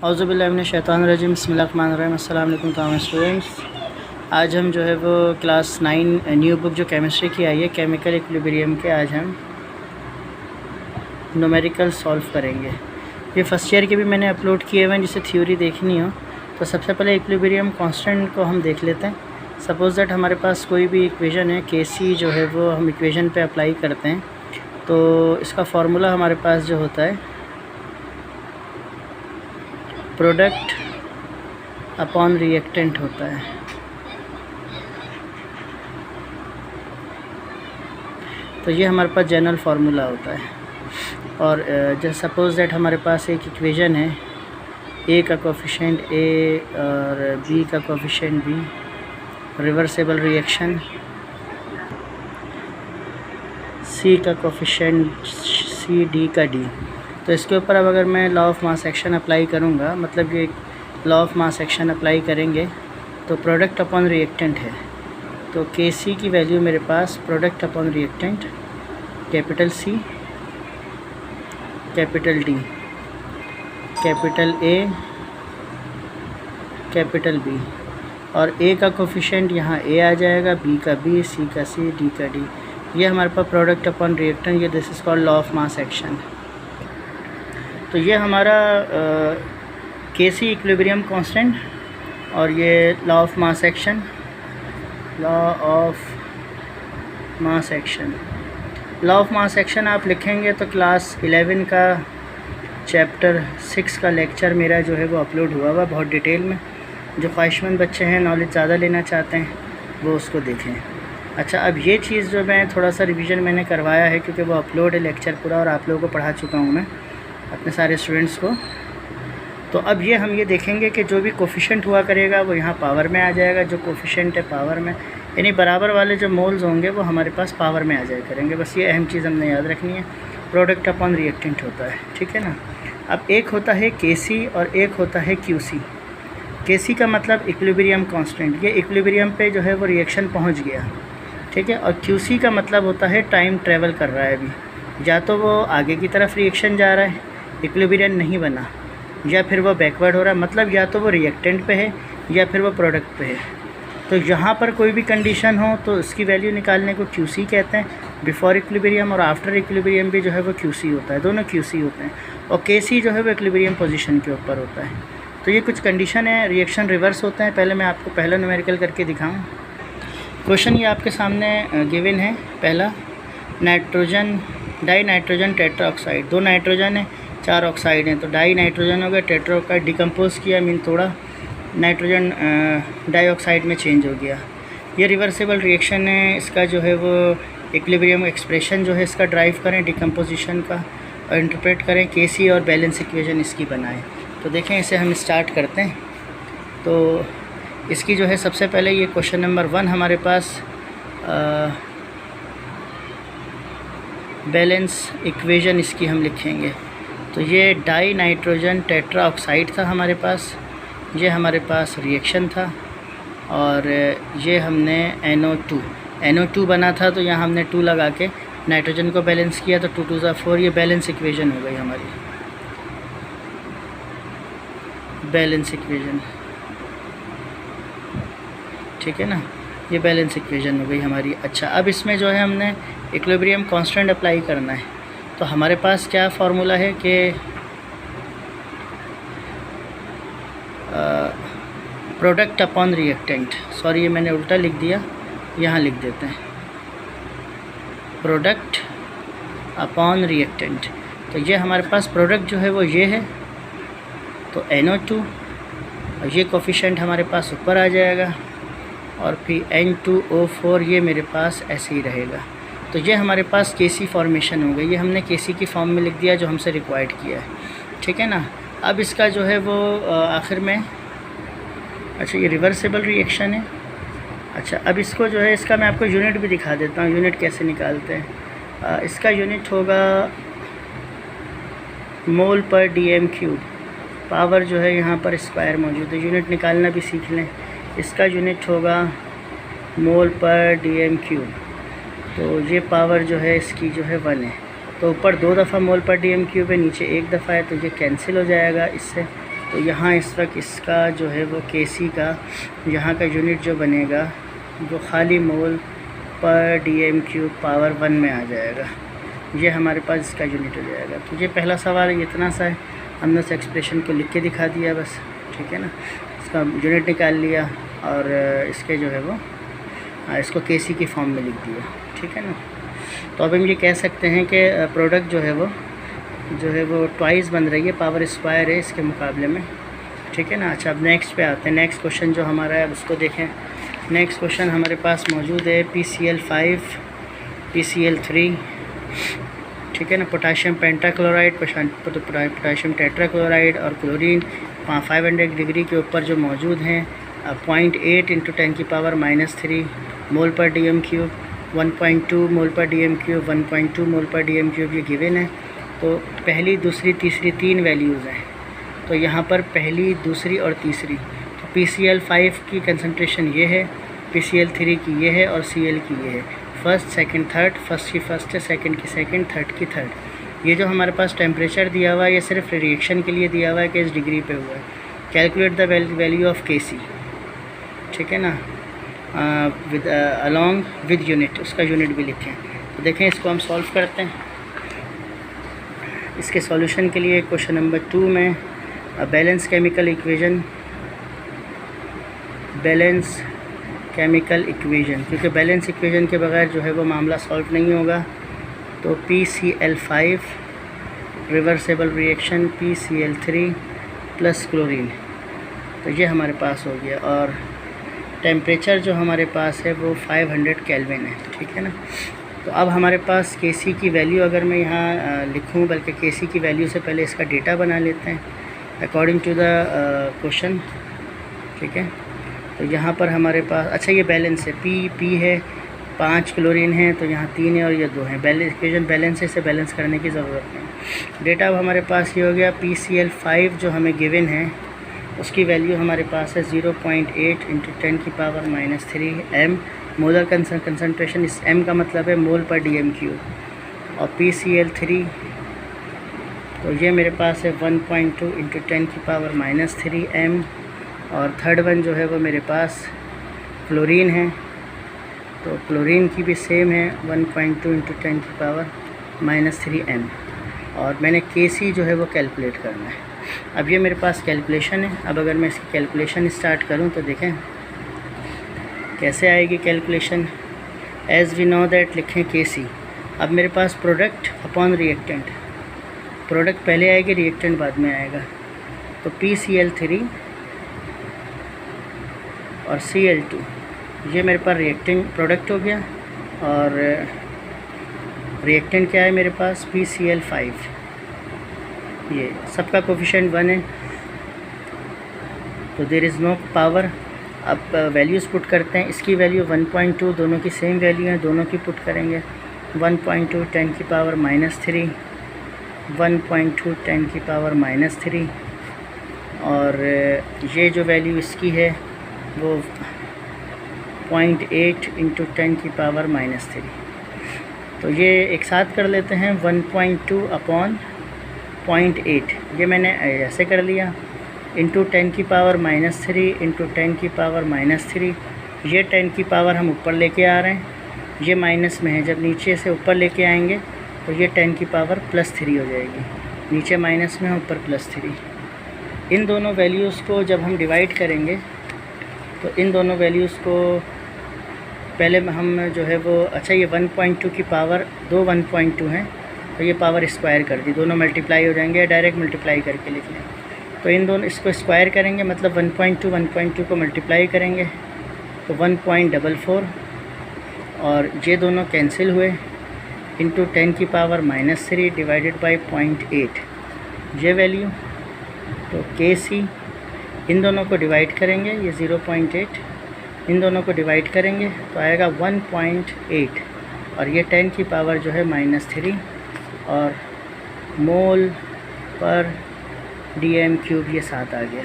औज़ुबिल्लाहिमिनश्शैतानिर्रजीम बिस्मिल्लाहिर्रहमानिर्रहीम। अस्सलाम वालेकुम तमाम स्टूडेंट्स। आज हम जो है वो क्लास 9 न्यू बुक जो केमिस्ट्री की आई है केमिकल इक्विलिब्रियम के, आज हम न्यूमेरिकल सॉल्व करेंगे। ये फ़र्स्ट ईयर के भी मैंने अपलोड किए हुए हैं, जिसे थ्योरी देखनी हो तो सबसे पहले इक्विलिब्रियम कांस्टेंट को हम देख लेते हैं। सपोज़ दैट हमारे पास कोई भी इक्वेशन है, Kc जो है वो हम इक्वेशन पे अप्लाई करते हैं तो इसका फार्मूला हमारे पास जो होता है प्रोडक्ट अपॉन रिएक्टेंट होता है। तो ये हमारे पास जनरल फार्मूला होता है। और जैसे सपोज़ दैट हमारे पास एक इक्वेशन है, ए का कोफिशिएंट ए और बी का कोफिशिएंट बी, रिवर्सिबल रिएक्शन, सी का कोफिशिएंट सी, डी का डी। तो इसके ऊपर अब अगर मैं law of mass action apply करूँगा, मतलब ये law of mass action apply करेंगे तो प्रोडक्ट अपॉन रिएक्टेंट है। तो Kc की वैल्यू मेरे पास product upon reactant capital C, capital D, capital A, capital B। और A का कोफिशिएंट यहाँ A आ जाएगा, B का B, C का C, D का D। ये हमारे पास प्रोडक्ट अपॉन रिएक्टेंट, ये this is called law of mass action. तो ये हमारा Kc इक्विलिब्रियम कांस्टेंट और ये law of mass action, law of mass action. Law of mass action आप लिखेंगे तो क्लास 11 का चैप्टर 6 का लेक्चर मेरा जो है वो अपलोड हुआ हुआ बहुत डिटेल में। जो ख्वाहिशमंद बच्चे हैं, नॉलेज ज़्यादा लेना चाहते हैं, वो उसको देखें। अच्छा, अब ये चीज़ जो मैं थोड़ा सा रिवीजन मैंने करवाया है क्योंकि वो अपलोड है लेक्चर पूरा और आप लोगों को पढ़ा चुका हूँ मैं अपने सारे स्टूडेंट्स को। तो अब ये हम ये देखेंगे कि जो भी कोफिशिएंट हुआ करेगा वो यहाँ पावर में आ जाएगा। जो कोफिशिएंट है पावर में, यानी बराबर वाले जो मोल्स होंगे वो हमारे पास पावर में आ जाया करेंगे। बस ये अहम चीज़ हमने याद रखनी है। प्रोडक्ट अपॉन रिएक्टेंट होता है, ठीक है ना। अब एक होता है Kc और एक होता है Qc। Kc का मतलब इक्विलिब्रियम कांस्टेंट, ये इक्विलिब्रियम पे जो है वो रिएक्शन पहुंच गया, ठीक है। और Qc का मतलब होता है टाइम ट्रेवल कर रहा है अभी, या तो वो आगे की तरफ रिएक्शन जा रहा है, इक्विलिब्रियम नहीं बना, या फिर वो बैकवर्ड हो रहा है, मतलब या तो वो रिएक्टेंट पे है या फिर वो प्रोडक्ट पे है। तो यहाँ पर कोई भी कंडीशन हो तो इसकी वैल्यू निकालने को Qc कहते हैं। बिफोर इक्विलिब्रियम और आफ्टर इक्विलिब्रियम भी जो है वो Qc होता है, दोनों Qc होते हैं। और Kc जो है वो इक्विलिब्रियम पोजीशन के ऊपर होता है। तो ये कुछ कंडीशन है, रिएक्शन रिवर्स होते हैं। पहले मैं आपको पहला न्यूमेरिकल करके दिखाऊँ। क्वेश्चन ये आपके सामने गिवन है। पहला, nitrogen die nitrogen tetra oxide, 2 nitrogen है 4 ऑक्साइड हैं, तो डाई नाइट्रोजन हो गया, टेट्रा ऑक्साइड डिकम्पोज किया, मीन थोड़ा नाइट्रोजन डाइऑक्साइड में चेंज हो गया। ये रिवर्सिबल रिएक्शन है। इसका जो है वो इक्विलिब्रियम एक्सप्रेशन जो है इसका ड्राइव करें, डिकम्पोजिशन का, और इंटरप्रेट करें, Kc और बैलेंस इक्वेशन इसकी बनाएं। तो देखें, इसे हम स्टार्ट करते हैं। तो इसकी जो है सबसे पहले ये क्वेश्चन नंबर 1 हमारे पास बैलेंस इक्वेशन इसकी हम लिखेंगे। तो ये डाई नाइट्रोजन टेट्रा ऑक्साइड था हमारे पास, ये हमारे पास रिएक्शन था, और ये हमने NO2 बना था, तो यहाँ हमने 2 लगा के नाइट्रोजन को बैलेंस किया, तो 2 2 ज़ा 4, ये बैलेंस इक्वेशन हो गई हमारी, बैलेंस इक्वेशन, ठीक है ना। ये बैलेंस इक्वेशन हो गई हमारी। अच्छा, अब इसमें जो है हमने इक्विलिब्रियम कांस्टेंट अप्लाई करना है। तो हमारे पास क्या फार्मूला है कि प्रोडक्ट अपॉन रिएक्टेंट, सॉरी ये मैंने उल्टा लिख दिया, यहाँ लिख देते हैं प्रोडक्ट अपॉन रिएक्टेंट। तो ये हमारे पास प्रोडक्ट जो है वो ये है, तो NO2, और ये कोफिशिएंट हमारे पास ऊपर आ जाएगा, और फिर N2O4 ये मेरे पास ऐसे ही रहेगा। तो ये हमारे पास Kc फॉर्मेशन हो गई। ये हमने Kc की फॉर्म में लिख दिया जो हमसे रिक्वायर्ड किया है, ठीक है ना। अब इसका जो है वो आखिर में, अच्छा ये रिवर्सिबल रिएक्शन है। अच्छा, अब इसको जो है इसका मैं आपको यूनिट भी दिखा देता हूँ, यूनिट कैसे निकालते हैं। इसका यूनिट होगा मोल पर dm³। पावर जो है यहाँ पर स्क्वायर मौजूद है, यूनिट निकालना भी सीख लें। इसका यूनिट होगा मोल पर dm³। तो ये पावर जो है इसकी जो है 1 है। तो ऊपर 2 दफ़ा मोल पर dm³ है, नीचे 1 दफ़ा है, तो ये कैंसिल हो जाएगा इससे। तो यहाँ इस वक्त इसका जो है वो Kc का यहाँ का यूनिट जो बनेगा वो खाली मोल पर dm³ पावर 1 में आ जाएगा। ये हमारे पास इसका यूनिट हो जाएगा। तो ये पहला सवाल इतना सा है, हमने उस एक्सप्रेशन को लिख के दिखा दिया बस, ठीक है ना। इसका यूनिट निकाल लिया और इसके जो है वो इसको Kc की फॉर्म में लिख दिया, ठीक है ना। तो अब हम ये कह सकते हैं कि प्रोडक्ट जो है वो ट्वाइस बन रही है, पावर स्क्वायर है इसके मुकाबले में, ठीक है ना। अच्छा, अब नेक्स्ट पे आते हैं। नेक्स्ट क्वेश्चन जो हमारा है उसको देखें। नेक्स्ट क्वेश्चन हमारे पास मौजूद है PCl5 PCl3, ठीक है ना। पोटाशियम पेंटाक्लोराइड, पोटाशियम टेट्राक्लोराइड और क्लोरीन 500 डिग्री के ऊपर जो मौजूद हैं, 0.8 × 10⁻³ मोल पर dm³, 1.2 मोल पर dm³, 1.2 मोल पर dm³ ये गिवन है। तो पहली, दूसरी, तीसरी 3 वैल्यूज़ हैं। तो यहाँ पर पहली, दूसरी और तीसरी, तो PCl5 की कंसंट्रेशन ये है, PCl3 की ये है और Cl की ये है। फर्स्ट, सेकंड, थर्ड, फर्स्ट की फर्स्ट है, सेकंड की सेकंड, थर्ड की थर्ड। ये जो हमारे पास टेम्परेचर दिया हुआ है ये सिर्फ रिएक्शन के लिए दिया हुआ है कि इस डिग्री पे हुआ है। Calculate the value of Kc, ठीक है ना, विद अलॉन्ग विद यूनिट, उसका यूनिट भी लिखें। तो देखें, इसको हम सॉल्व करते हैं। इसके सॉल्यूशन के लिए क्वेश्चन नंबर 2 में बैलेंस केमिकल इक्वेशन, क्योंकि बैलेंस इक्वेशन के बगैर जो है वो मामला सॉल्व नहीं होगा। तो PCl5 reversible reaction PCl3 plus chlorine, तो ये हमारे पास हो गया। और टेम्परेचर जो हमारे पास है वो 500 केल्विन है, ठीक है ना। तो अब हमारे पास Kc की वैल्यू अगर मैं यहाँ लिखूँ, बल्कि Kc की वैल्यू से पहले इसका डेटा बना लेते हैं अकॉर्डिंग टू द क्वेश्चन, ठीक है। तो यहाँ पर हमारे पास, अच्छा ये बैलेंस है, P है, 5 क्लोरीन है, तो यहाँ 3 है और ये 2 है। बैलेंस इक्वेशन बैलेंस है, इसे बैलेंस करने की ज़रूरत नहीं। डेटा अब हमारे पास ये हो गया। PCl5 जो हमें गिवन है उसकी वैल्यू हमारे पास है 0.8 × 10⁻³ m। मोलर कंसंट्रेशन, इस m का मतलब है मोल पर dm³। और PCl3 तो ये मेरे पास है 1.2 × 10⁻³ m। और थर्ड वन जो है वो मेरे पास क्लोरीन है, तो क्लोरीन की भी सेम है 1.2 × 10⁻³ m। और मैंने Kc जो है वो कैलकुलेट करना है। अब ये मेरे पास कैलकुलेशन है। अब अगर मैं इसकी कैलकुलेशन स्टार्ट करूं तो देखें कैसे आएगी calculation. As we know that लिखें Kc। अब मेरे पास प्रोडक्ट अपॉन रिएक्टेंट, प्रोडक्ट पहले आएगी, रिएक्टेंट बाद में आएगा। तो PCl3 और Cl2 ये मेरे पास रिएक्टेंट प्रोडक्ट हो गया। और रिएक्टेंट क्या है मेरे पास, PCl5। ये सबका कोफिशिएंट 1 है, तो देयर इज़ नो पावर। अब वैल्यूज़ पुट करते हैं। इसकी वैल्यू 1.2, दोनों की सेम वैल्यू है, दोनों की पुट करेंगे। 1.2 10⁻³ 1.2 10⁻³ और ये जो वैल्यू इसकी है वो 0.8 × 10⁻³। तो ये एक साथ कर लेते हैं। 1.2 अपॉन 0.8 ये मैंने ऐसे कर लिया, इंटू 10⁻³ इंटू 10⁻³ ये 10 की पावर हम ऊपर लेके आ रहे हैं, ये माइनस में है। जब नीचे से ऊपर लेके आएंगे तो ये 10 की पावर +3 हो जाएगी। नीचे माइनस में है, ऊपर +3। इन दोनों वैल्यूज़ को जब हम डिवाइड करेंगे तो इन दोनों वैल्यूज़ को पहले हम जो है वो, अच्छा ये 1.2 की पावर 1.2 हैं, तो ये पावर स्क्वायर कर दी, दोनों मल्टीप्लाई हो जाएंगे। डायरेक्ट मल्टीप्लाई करके लिख लें। तो इन दोनों इसको स्क्वायर करेंगे, मतलब 1.2 को मल्टीप्लाई करेंगे तो 1.44 और ये दोनों कैंसिल हुए। इंटू 10⁻³ डिवाइडेड बाई 0.8 ये वैल्यू। तो Kc इन दोनों को डिवाइड करेंगे, ये 0.8 इन दोनों को डिवाइड करेंगे तो आएगा 1.8 और ये 10 की पावर जो है -3 और मोल पर dm³ ये 7 आ गया,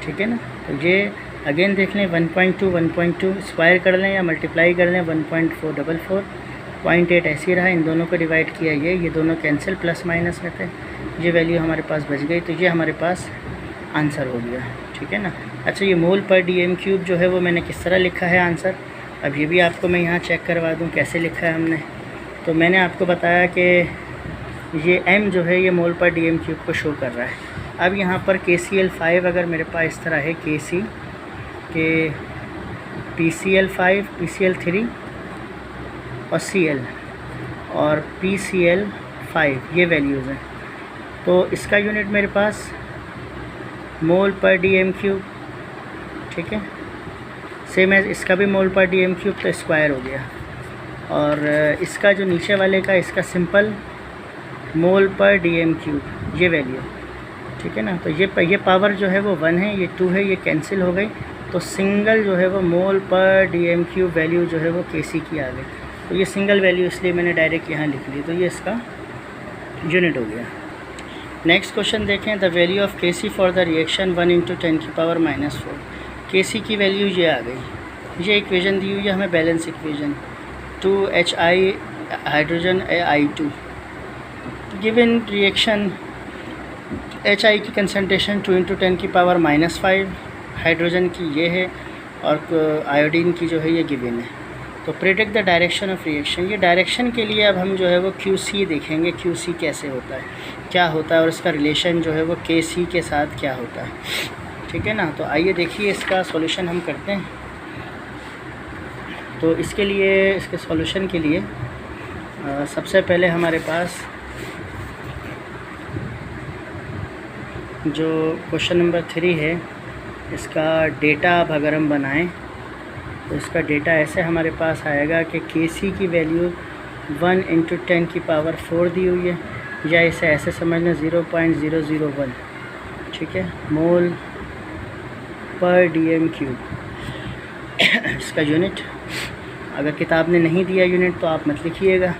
ठीक है ना। तो ये अगेन देख लें, 1.2 स्क्वायर कर लें या मल्टीप्लाई कर लें, 1.444 0.8 ऐसे ही रहा। इन दोनों को डिवाइड किया, ये दोनों कैंसिल, प्लस माइनस में थे, ये वैल्यू हमारे पास बच गई। तो ये हमारे पास आंसर हो गया, ठीक है ना। अच्छा, ये मोल पर DM क्यूब जो है वो मैंने किस तरह लिखा है आंसर, अब ये भी आपको मैं यहाँ चेक करवा दूँ कैसे लिखा है हमने। तो मैंने आपको बताया कि ये m जो है ये मोल पर DM क्यूब को शो कर रहा है। अब यहाँ पर KCl5 अगर मेरे पास इस तरह है KC के PCl5 PCl3 और Cl और PCl5 ये वैल्यूज़ हैं, तो इसका यूनिट मेरे पास मोल पर DM क्यूब, ठीक है। सेम एज इसका भी मोल पर DM क्यूब, तो स्क्वायर हो गया। और इसका जो नीचे वाले का इसका सिंपल मोल पर DM क्यूब ये वैल्यू, ठीक है ना। तो ये पावर जो है वो 1 है, ये 2 है, ये कैंसिल हो गई, तो सिंगल जो है वो मोल पर DM क्यूब वैल्यू जो है वो KC की आ गई। तो ये सिंगल वैल्यू इसलिए मैंने डायरेक्ट यहाँ लिख ली, तो ये इसका यूनिट हो गया। नेक्स्ट क्वेश्चन देखें, the value of KC for the reaction 1 × 10⁻⁴। KC की वैल्यू ये आ गई। ये इक्वेशन दी हुई है हमें, balance equation 2HI hydrogen I2 given reaction HI की कंसनट्रेशन 2 × 10⁻⁵, हाइड्रोजन की ये है और आयोडीन की जो है ये गिवन है। तो predict the direction of reaction, ये डायरेक्शन के लिए अब हम जो है वो QC देखेंगे, QC कैसे होता है, क्या होता है और इसका रिलेशन जो है वो KC के साथ क्या होता है, ठीक है ना। तो आइए देखिए इसका सॉल्यूशन हम करते हैं। तो इसके लिए, इसके सॉल्यूशन के लिए सबसे पहले हमारे पास जो क्वेश्चन नंबर 3 है इसका डेटा अब अगर हम बनाएं तो इसका डेटा ऐसे हमारे पास आएगा कि KC की वैल्यू 1 × 10⁴ दी हुई है, या इसे ऐसे समझना 0.001, ठीक है, मोल पर DM क्यूब इसका यूनिट। अगर किताब ने नहीं दिया यूनिट तो आप मत लिखिएगा,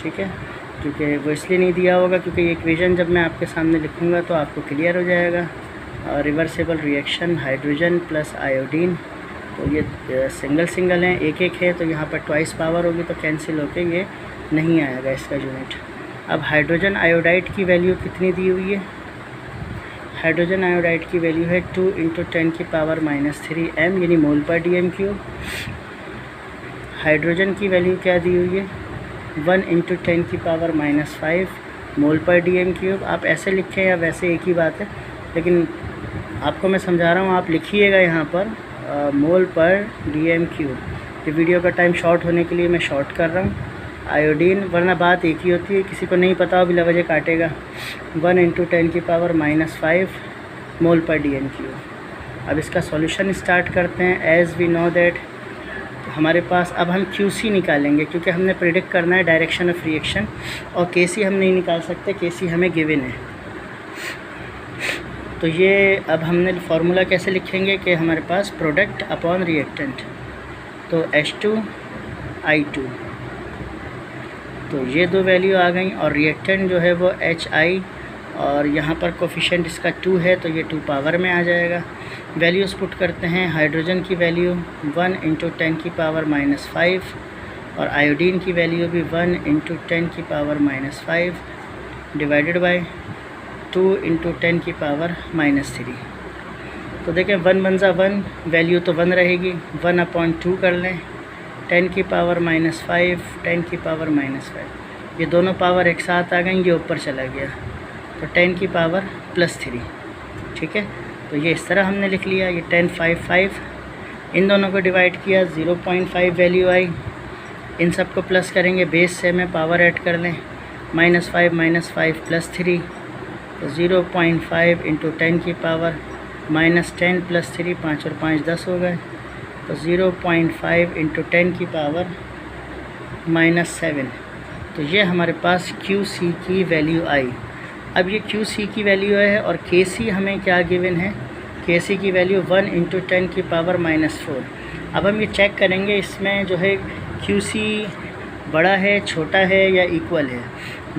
ठीक है, क्योंकि वो इसलिए नहीं दिया होगा क्योंकि ये इक्वेशन जब मैं आपके सामने लिखूँगा तो आपको क्लियर हो जाएगा। Reversible reaction hydrogen plus iodine, तो ये सिंगल सिंगल हैं, एक एक है, तो यहाँ पर ट्वाइस पावर होगी तो कैंसिल होके ये नहीं आएगा इसका यूनिट। अब हाइड्रोजन आयोडाइड की वैल्यू कितनी दी हुई है, हाइड्रोजन आयोडाइड की वैल्यू है 2 × 10⁻³ m, यानी मोल पर DM क्यूब। हाइड्रोजन की वैल्यू क्या दी हुई है 1 × 10⁻⁵ मोल पर DM क्यूब। आप ऐसे लिखें या वैसे एक ही बात है, लेकिन आपको मैं समझा रहा हूँ, आप लिखिएगा यहाँ पर मोल पर DM क्यूब। ये वीडियो का टाइम शॉर्ट होने के लिए मैं शॉर्ट कर रहा हूँ। आयोडीन, वरना बात एक ही होती है, किसी को नहीं पता हो बिला वजह काटेगा। 1 × 10⁻⁵ मोल पर DM क्यूब। अब इसका सॉल्यूशन स्टार्ट करते हैं। एज़ वी नो दैट हमारे पास अब हम QC निकालेंगे क्योंकि हमने प्रेडिक्ट करना है डायरेक्शन ऑफ रिएक्शन, और KC हम नहीं निकाल सकते, KC हमें गिवन है। तो ये अब हमने फार्मूला कैसे लिखेंगे कि हमारे पास प्रोडक्ट अपॉन रिएक्टेंट, तो H2I2, तो ये दो वैल्यू आ गई, और रिएक्टेंट जो है वो HI, और यहाँ पर कोफिशिएंट इसका 2 है तो ये 2 पावर में आ जाएगा। वैल्यूज़ पुट करते हैं। हाइड्रोजन की वैल्यू 1 × 10⁻⁵, और आयोडीन की वैल्यू भी 1 × 10⁻⁵ डिवाइडेड बाय 2 × 10⁻⁻3। तो देखें 1 1 ज़ा 1, वैल्यू तो 1 रहेगी, 1/2 कर लें, 10⁻⁵, 10⁻⁵, ये दोनों पावर एक साथ आ गई, ये ऊपर चला गया, तो 10⁻+3, ठीक है। तो ये इस तरह हमने लिख लिया। ये 1055, इन दोनों को डिवाइड किया, 0.5 वैल्यू आई, इन सब को प्लस करेंगे, बेस से में पावर ऐड कर लें, -5 -5 +3, तो 0.5 × 10⁻⁻10 + 3, 5 और 5 10 हो गए, तो 0.5 × 10⁻⁻7। तो ये हमारे पास QC की वैल्यू आई। अब ये QC की वैल्यू है, और KC हमें क्या गिवन है, KC की वैल्यू 1 × 10⁻⁴। अब हम ये चेक करेंगे इसमें जो है QC बड़ा है, छोटा है या इक्वल है।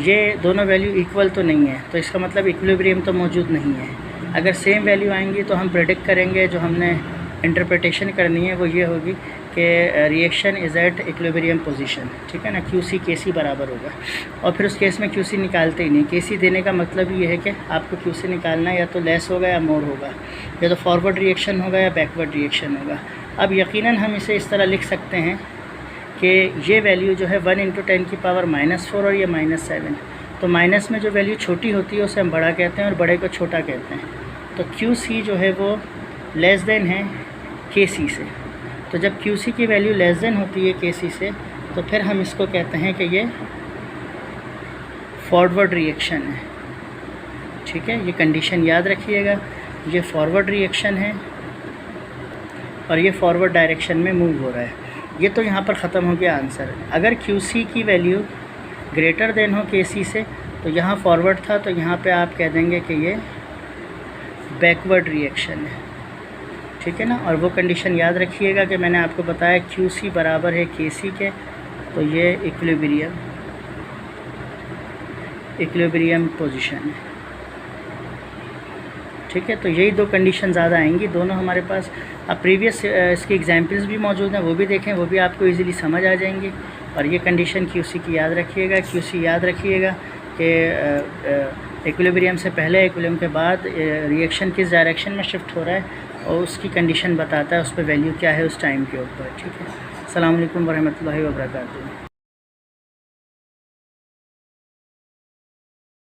ये दोनों वैल्यू इक्वल तो नहीं है, तो इसका मतलब इक्विलिब्रियम तो मौजूद नहीं है। अगर सेम वैल्यू आएंगी तो हम प्रेडिक्ट करेंगे, जो हमने इंटरप्रिटेशन करनी है वो ये होगी कि reaction is at equilibrium position, ठीक है ना, QC KC बराबर होगा। और फिर उस केस में QC निकालते ही नहीं। KC देने का मतलब ये है कि आपको QC निकालना या तो लेस होगा या मोर होगा, या तो फॉरवर्ड रिएक्शन होगा या बैकवर्ड रिएक्शन होगा। अब यकीनन हम इसे इस तरह लिख सकते हैं कि ये वैल्यू जो है 1 × 10⁻⁻4 और ये -7, तो माइनस में जो वैल्यू छोटी होती है उसे हम बड़ा कहते हैं और बड़े को छोटा कहते हैं। तो QC जो है वो लेस देन है KC से। तो जब QC की वैल्यू लेस देन होती है KC से, तो फिर हम इसको कहते हैं कि ये फॉरवर्ड रिएक्शन है, ठीक है। ये कंडीशन याद रखिएगा, ये फॉरवर्ड रिएक्शन है और ये फॉरवर्ड डायरेक्शन में मूव हो रहा है। ये तो यहाँ पर ख़त्म हो गया आंसर। अगर QC की वैल्यू ग्रेटर देन हो KC से, तो यहाँ फॉरवर्ड था, तो यहाँ पे आप कह देंगे कि ये बैकवर्ड रिएक्शन है, ठीक है ना। और वो कंडीशन याद रखिएगा कि मैंने आपको बताया QC बराबर है KC के, तो ये इक्विलिब्रियम पोजीशन है, ठीक है। तो यही दो कंडीशन ज़्यादा आएंगी, दोनों हमारे पास। अब प्रीवियस इसकी एग्जांपल्स भी मौजूद हैं, वो भी देखें, वो भी आपको इजीली समझ आ जाएंगी। और ये कंडीशन QC की याद रखिएगा। QC याद रखिएगा कि इक्विलिब्रियम से पहले, इक्विलिब्रियम के बाद रिएक्शन किस डायरेक्शन में शिफ्ट हो रहा है, और उसकी कंडीशन बताता है, उस पर वैल्यू क्या है उस टाइम के ऊपर, ठीक है। अस्सलाम वालेकुम वरहमतुल्लाहि वबरकातुहू।